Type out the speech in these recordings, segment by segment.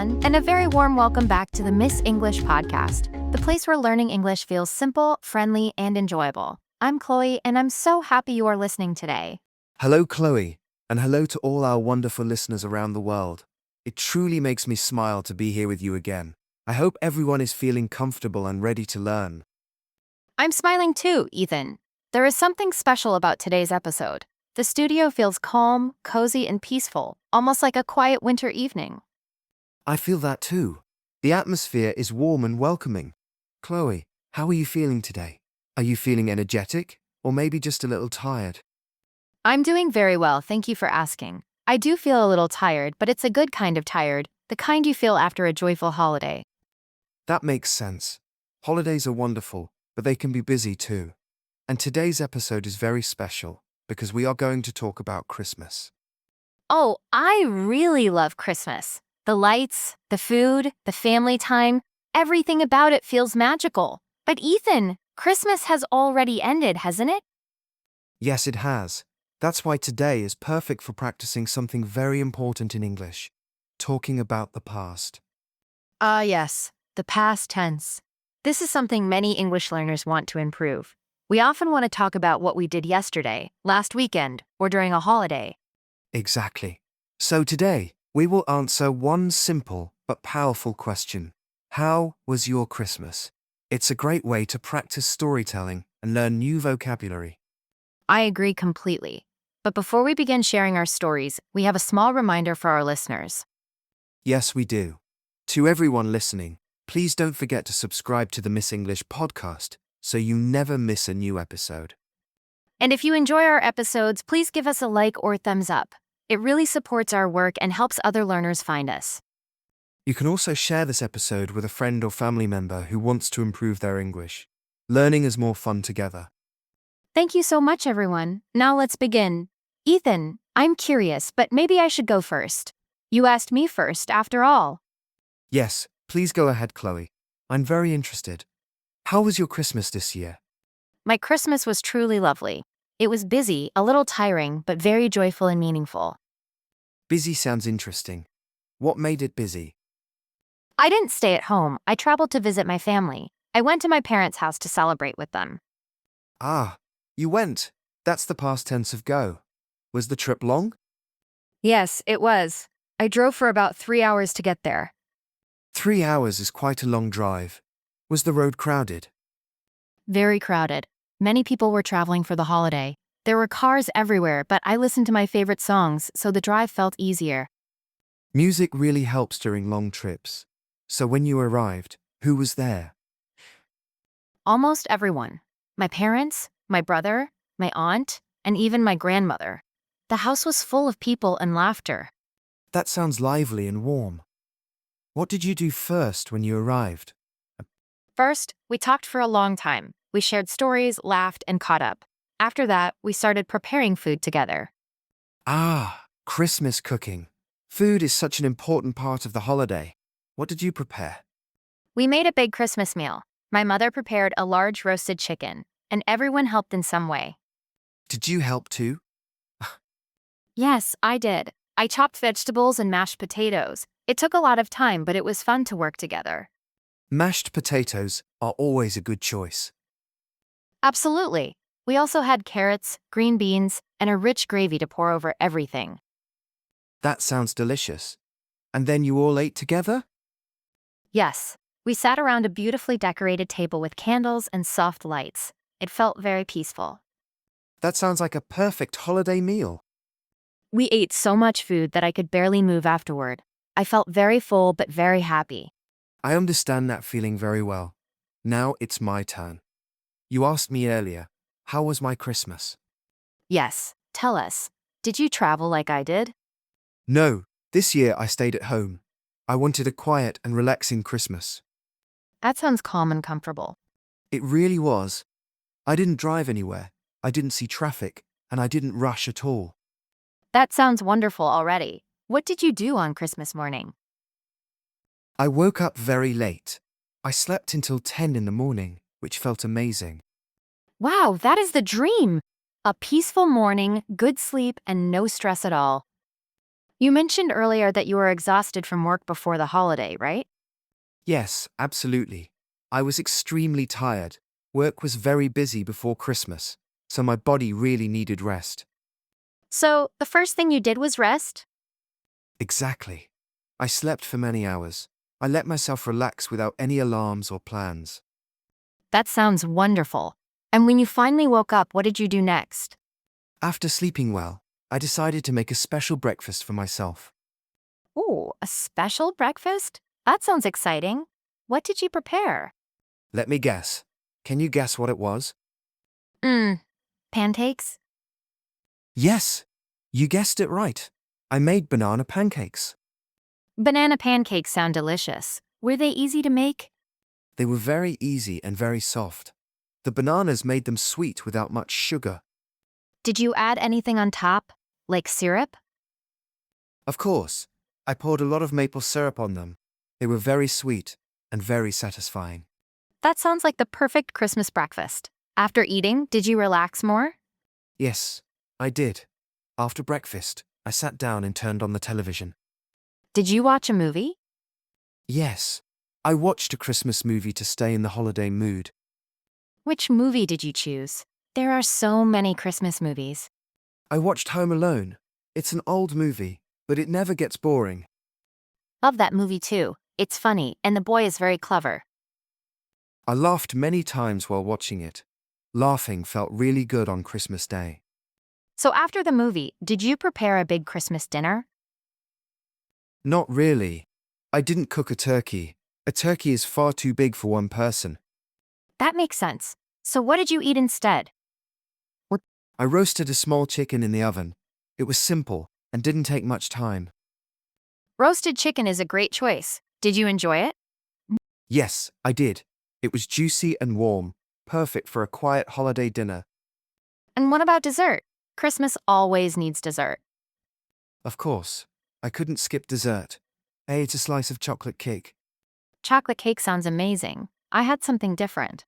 everyone, and a very warm welcome back to the Miss English podcast, the place where learning English feels simple, friendly, and enjoyable. I'm Chloe, and I'm so happy you are listening today. Hello, Chloe, and hello to all our wonderful listeners around the world. It truly makes me smile to be here with you again. I hope everyone is feeling comfortable and ready to learn. I'm smiling too, Ethan. There is something special about today's episode. The studio feels calm, cozy, and peaceful, almost like a quiet winter evening. I feel that too. The atmosphere is warm and welcoming. Chloe, how are you feeling today? Are you feeling energetic, or maybe just a little tired? I'm doing very well, thank you for asking. I do feel a little tired, but it's a good kind of tired, the kind you feel after a joyful holiday. That makes sense. Holidays are wonderful, but they can be busy too. And today's episode is very special because we are going to talk about Christmas. Oh, I really love Christmas. The lights, the food, the family time, everything about it feels magical. But Ethan, Christmas has already ended, hasn't it? Yes, it has. That's why today is perfect for practicing something very important in English, talking about the past. Yes, the past tense. This is something many English learners want to improve. We often want to talk about what we did yesterday, last weekend, or during a holiday. Exactly. So today, we will answer one simple but powerful question. How was your Christmas? It's a great way to practice storytelling and learn new vocabulary. I agree completely. But before we begin sharing our stories, we have a small reminder for our listeners. Yes, we do. To everyone listening, please don't forget to subscribe to the Miss English podcast so you never miss a new episode. And if you enjoy our episodes, please give us a like or thumbs up. It really supports our work and helps other learners find us. You can also share this episode with a friend or family member who wants to improve their English. Learning is more fun together. Thank you so much, everyone. Now let's begin. Ethan, I'm curious, but maybe I should go first. You asked me first, after all. Yes, please go ahead, Chloe. I'm very interested. How was your Christmas this year? My Christmas was truly lovely. It was busy, a little tiring, but very joyful and meaningful. Busy sounds interesting. What made it busy? I didn't stay at home. I traveled to visit my family. I went to my parents' house to celebrate with them. Ah, you went. That's the past tense of go. Was the trip long? Yes, it was. I drove for about 3 hours to get there. 3 hours is quite a long drive. Was the road crowded? Very crowded. Many people were traveling for the holiday. There were cars everywhere, but I listened to my favorite songs, so the drive felt easier. Music really helps during long trips. So when you arrived, who was there? Almost everyone. My parents, my brother, my aunt, and even my grandmother. The house was full of people and laughter. That sounds lively and warm. What did you do first when you arrived? First, we talked for a long time. We shared stories, laughed, and caught up. After that, we started preparing food together. Ah, Christmas cooking. Food is such an important part of the holiday. What did you prepare? We made a big Christmas meal. My mother prepared a large roasted chicken, and everyone helped in some way. Did you help too? Yes, I did. I chopped vegetables and mashed potatoes. It took a lot of time, but it was fun to work together. Mashed potatoes are always a good choice. Absolutely. We also had carrots, green beans, and a rich gravy to pour over everything. That sounds delicious. And then you all ate together? Yes, we sat around a beautifully decorated table with candles and soft lights. It felt very peaceful. That sounds like a perfect holiday meal. We ate so much food that I could barely move afterward. I felt very full but very happy. I understand that feeling very well. Now it's my turn. You asked me earlier, how was my Christmas? Yes, tell us. Did you travel like I did? No, this year I stayed at home. I wanted a quiet and relaxing Christmas. That sounds calm and comfortable. It really was. I didn't drive anywhere, I didn't see traffic, and I didn't rush at all. That sounds wonderful already. What did you do on Christmas morning? I woke up very late. I slept until 10 in the morning, which felt amazing. Wow, that is the dream! A peaceful morning, good sleep, and no stress at all. You mentioned earlier that you were exhausted from work before the holiday, right? Yes, absolutely. I was extremely tired. Work was very busy before Christmas, so my body really needed rest. So, the first thing you did was rest? Exactly. I slept for many hours. I let myself relax without any alarms or plans. That sounds wonderful. And when you finally woke up, what did you do next? After sleeping well, I decided to make a special breakfast for myself. Ooh, a special breakfast? That sounds exciting. What did you prepare? Let me guess. Can you guess what it was? Mmm, pancakes? Yes, you guessed it right. I made banana pancakes. Banana pancakes sound delicious. Were they easy to make? They were very easy and very soft. The bananas made them sweet without much sugar. Did you add anything on top? Like syrup? Of course, I poured a lot of maple syrup on them. They were very sweet and very satisfying. That sounds like the perfect Christmas breakfast. After eating, did you relax more? Yes, I did. After breakfast, I sat down and turned on the television. Did you watch a movie? Yes, I watched a Christmas movie to stay in the holiday mood. Which movie did you choose? There are so many Christmas movies. I watched Home Alone. It's an old movie, but it never gets boring. Love that movie too. It's funny, and the boy is very clever. I laughed many times while watching it. Laughing felt really good on Christmas Day. So after the movie, did you prepare a big Christmas dinner? Not really. I didn't cook a turkey. A turkey is far too big for one person. That makes sense. So what did you eat instead? I roasted a small chicken in the oven. It was simple and didn't take much time. Roasted chicken is a great choice. Did you enjoy it? Yes, I did. It was juicy and warm, perfect for a quiet holiday dinner. And what about dessert? Christmas always needs dessert. Of course, I couldn't skip dessert. I ate a slice of chocolate cake. Chocolate cake sounds amazing. I had something different.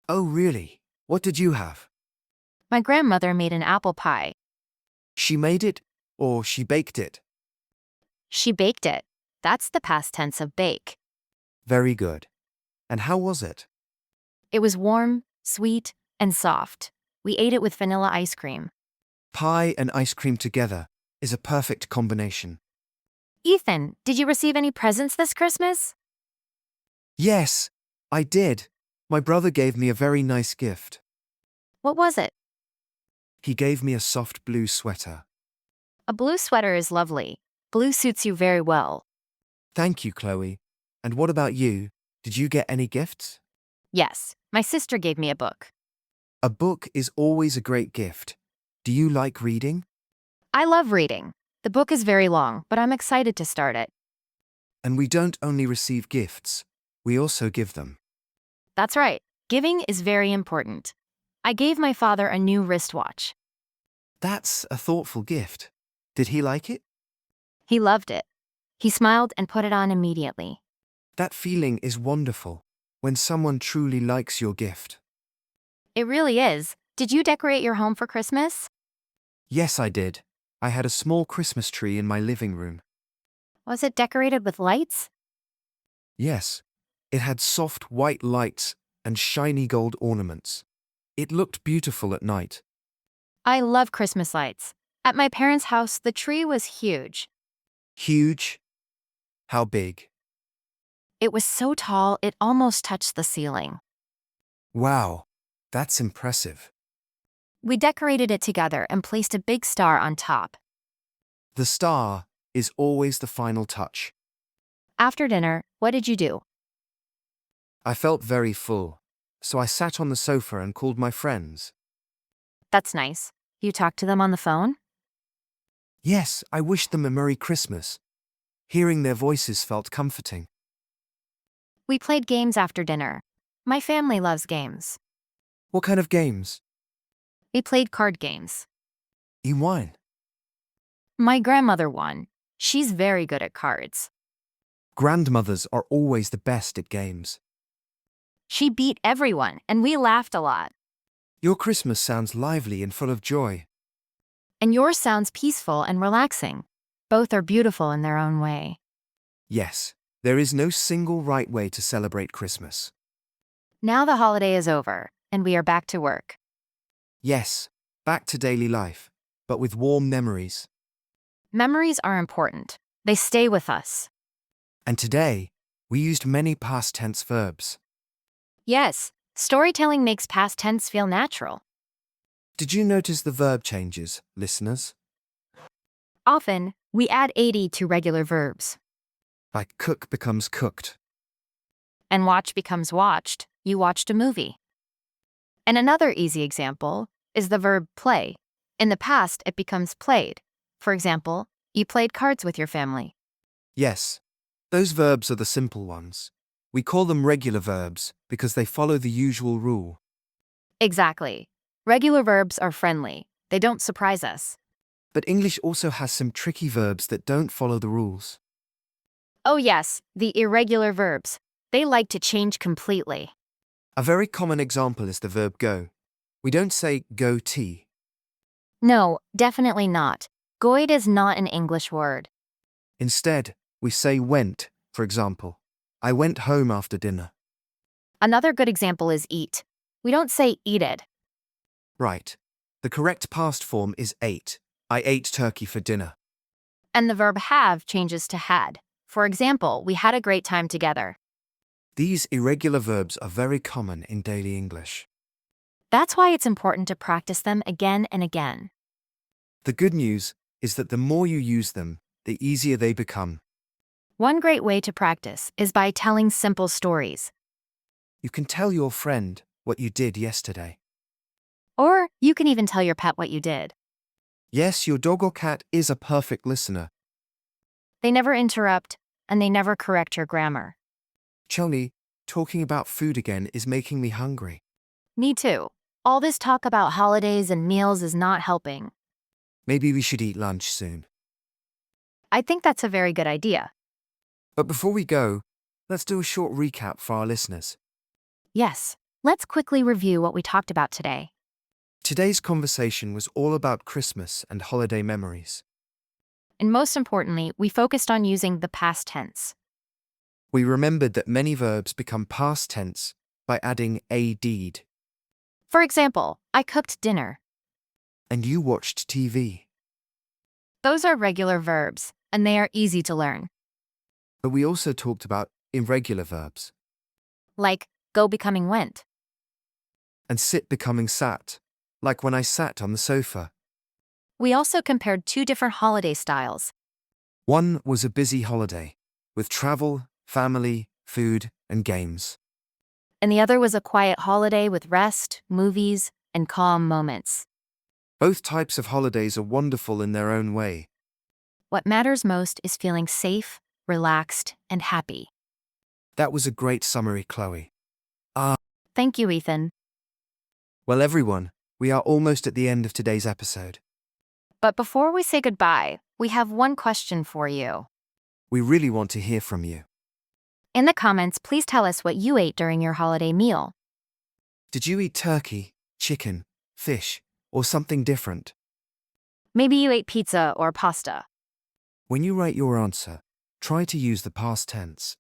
Oh, really? What did you have? My grandmother made an apple pie. She made it or she baked it? She baked it. That's the past tense of bake. Very good. And how was it? It was warm, sweet, and soft. We ate it with vanilla ice cream. Pie and ice cream together is a perfect combination. Ethan, did you receive any presents this Christmas? Yes, I did. My brother gave me a very nice gift. What was it? He gave me a soft blue sweater. A blue sweater is lovely. Blue suits you very well. Thank you, Chloe. And what about you? Did you get any gifts? Yes, my sister gave me a book. A book is always a great gift. Do you like reading? I love reading. The book is very long, but I'm excited to start it. And we don't only receive gifts, we also give them. That's right. Giving is very important. I gave my father a new wristwatch. That's a thoughtful gift. Did he like it? He loved it. He smiled and put it on immediately. That feeling is wonderful, when someone truly likes your gift. It really is. Did you decorate your home for Christmas? Yes, I did. I had a small Christmas tree in my living room. Was it decorated with lights? Yes, it had soft white lights and shiny gold ornaments. It looked beautiful at night. I love Christmas lights. At my parents' house, the tree was huge. Huge? How big? It was so tall, it almost touched the ceiling. Wow, that's impressive. We decorated it together and placed a big star on top. The star is always the final touch. After dinner, what did you do? I felt very full, so I sat on the sofa and called my friends. That's nice. You talked to them on the phone? Yes, I wished them a Merry Christmas. Hearing their voices felt comforting. We played games after dinner. My family loves games. What kind of games? We played card games. You won. My grandmother won. She's very good at cards. Grandmothers are always the best at games. She beat everyone, and we laughed a lot. Your Christmas sounds lively and full of joy. And yours sounds peaceful and relaxing. Both are beautiful in their own way. Yes, there is no single right way to celebrate Christmas. Now the holiday is over, and we are back to work. Yes, back to daily life, but with warm memories. Memories are important. They stay with us. And today, we used many past tense verbs. Yes, storytelling makes past tense feel natural. Did you notice the verb changes, listeners? Often, we add 80 to regular verbs. Like cook becomes cooked. And watch becomes watched. You watched a movie. And another easy example is the verb play. In the past, it becomes played. For example, you played cards with your family. Yes, those verbs are the simple ones. We call them regular verbs because they follow the usual rule. Exactly. Regular verbs are friendly. They don't surprise us. But English also has some tricky verbs that don't follow the rules. Oh yes, the irregular verbs. They like to change completely. A very common example is the verb go. We don't say go tea. No, definitely not. Goid is not an English word. Instead, we say went, for example. I went home after dinner. Another good example is eat. We don't say eated. Right. The correct past form is ate. I ate turkey for dinner. And the verb have changes to had. For example, we had a great time together. These irregular verbs are very common in daily English. That's why it's important to practice them again and again. The good news is that the more you use them, the easier they become. One great way to practice is by telling simple stories. You can tell your friend what you did yesterday. Or you can even tell your pet what you did. Yes, your dog or cat is a perfect listener. They never interrupt, and they never correct your grammar. Choni, talking about food again is making me hungry. Me too. All this talk about holidays and meals is not helping. Maybe we should eat lunch soon. I think that's a very good idea. But before we go, let's do a short recap for our listeners. Yes, let's quickly review what we talked about today. Today's conversation was all about Christmas and holiday memories. And most importantly, we focused on using the past tense. We remembered that many verbs become past tense by adding a deed. For example, I cooked dinner. And you watched TV. Those are regular verbs, and they are easy to learn. But we also talked about irregular verbs. Like go becoming went. And sit becoming sat, like when I sat on the sofa. We also compared two different holiday styles. One was a busy holiday, with travel, family, food, and games. And the other was a quiet holiday with rest, movies, and calm moments. Both types of holidays are wonderful in their own way. What matters most is feeling safe, relaxed, and happy. That was a great summary, Chloe. Thank you, Ethan. Well, everyone, we are almost at the end of today's episode. But before we say goodbye, we have one question for you. We really want to hear from you. In the comments, please tell us what you ate during your holiday meal. Did you eat turkey, chicken, fish, or something different? Maybe you ate pizza or pasta. When you write your answer, try to use the past tense.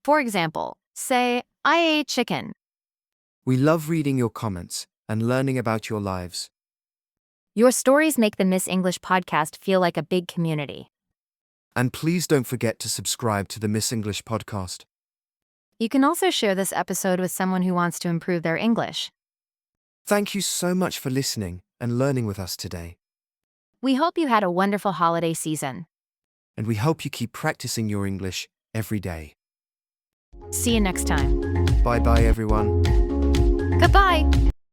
For example, say, I ate chicken. We love reading your comments and learning about your lives. Your stories make the Miss English podcast feel like a big community. And please don't forget to subscribe to the Miss English podcast. You can also share this episode with someone who wants to improve their English. Thank you so much for listening and learning with us today. We hope you had a wonderful holiday season. And we hope you keep practicing your English every day. See you next time. Bye-bye, everyone. Goodbye!